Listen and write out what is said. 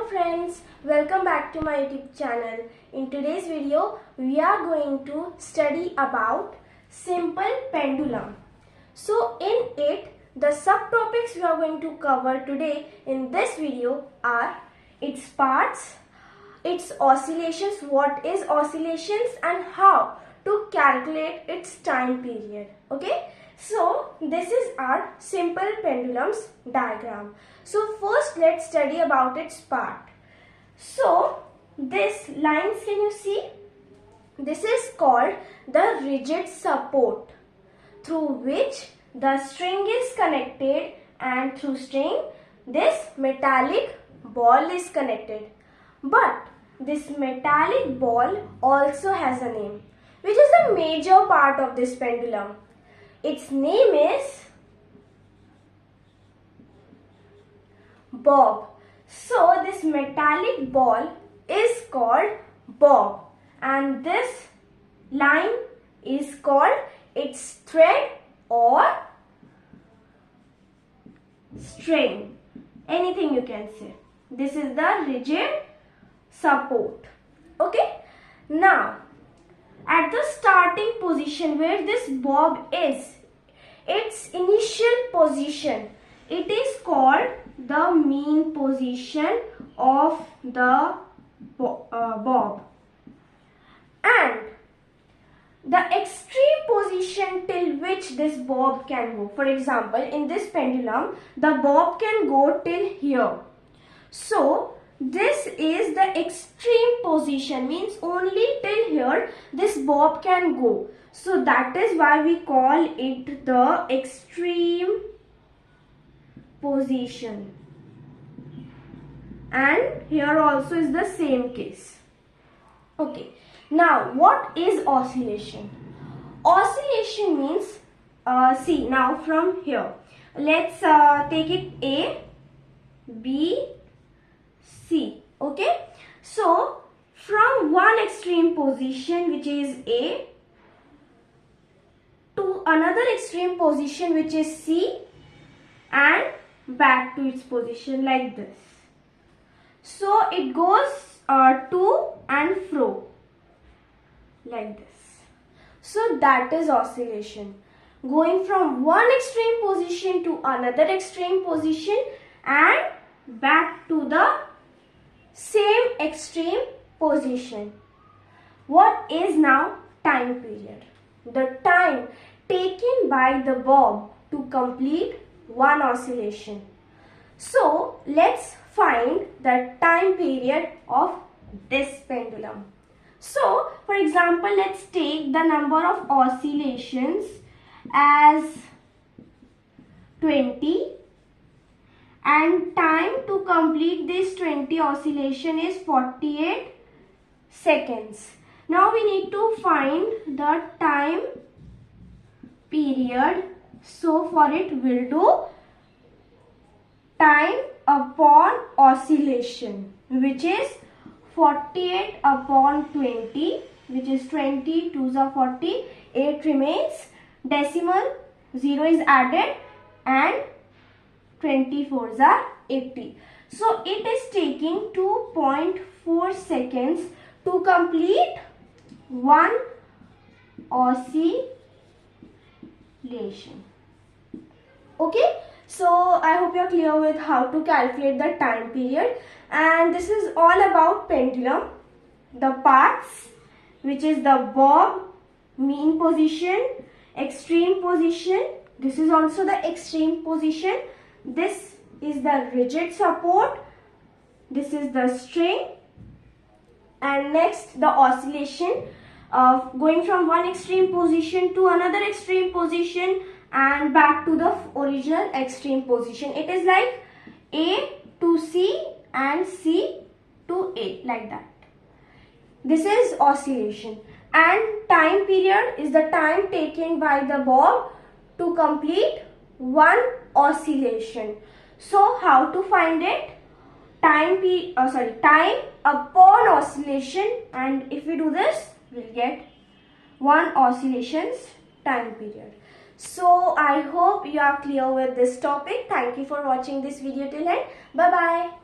Hello friends, welcome back to my YouTube channel. In today's video, we are going to study about simple pendulum. So in it, the subtopics we are going to cover today in this video are its parts, its oscillations, what is oscillations and how to calculate its time period. Okay. So this is our simple pendulums diagram. So first let's study about its part. So this lines, can you see? This is called the rigid support through which the string is connected, and through string this metallic ball is connected. But this metallic ball also has a name, which is the major part of this pendulum. Its name is bob. So this metallic ball is called bob, and this line is called its thread or string. Anything you can say. This is the rigid support. Okay. Now, at the starting position where this bob is, its initial position, it is called the mean position of the bob, and the extreme position till which this bob can go. For example, in this pendulum, the bob can go till here. So this is the extreme position, means only till here this bob can go. So that is why we call it the extreme position. And here also is the same case. Okay. Now what is oscillation? Oscillation means, see now from here. Let's take it A, B, C. Okay. So from one extreme position, which is A, to another extreme position, which is C, and back to its position like this. So it goes to and fro like this. So that is oscillation, going from one extreme position to another extreme position and back to the same extreme position. What is now time period? The time taken by the bob to complete one oscillation. So let's find the time period of this pendulum. So for example, let's take the number of oscillations as 20, and time to complete this 20 oscillation is 48 seconds. Now we need to find the time period. So for it we'll do time upon oscillation, which is 48 upon 20, which is 20 2s are 40, 8 remains, decimal 0 is added, and 24s are 80. So it is taking 2.4 seconds to complete one oscillation. Okay, so I hope you are clear with how to calculate the time period, and this is all about pendulum. The parts, which is the bob, mean position, extreme position. This is also the extreme position. This is the rigid support. This is the string, and next the oscillation, going from one extreme position to another extreme position and back to the original extreme position. It is like A to C and C to A, like that. This is oscillation, and time period is the time taken by the bob to complete one oscillation. So how to find it? Time upon oscillation, and if we do this, we'll get one oscillation's time period. So I hope you are clear with this topic. Thank you for watching this video till end. Bye bye.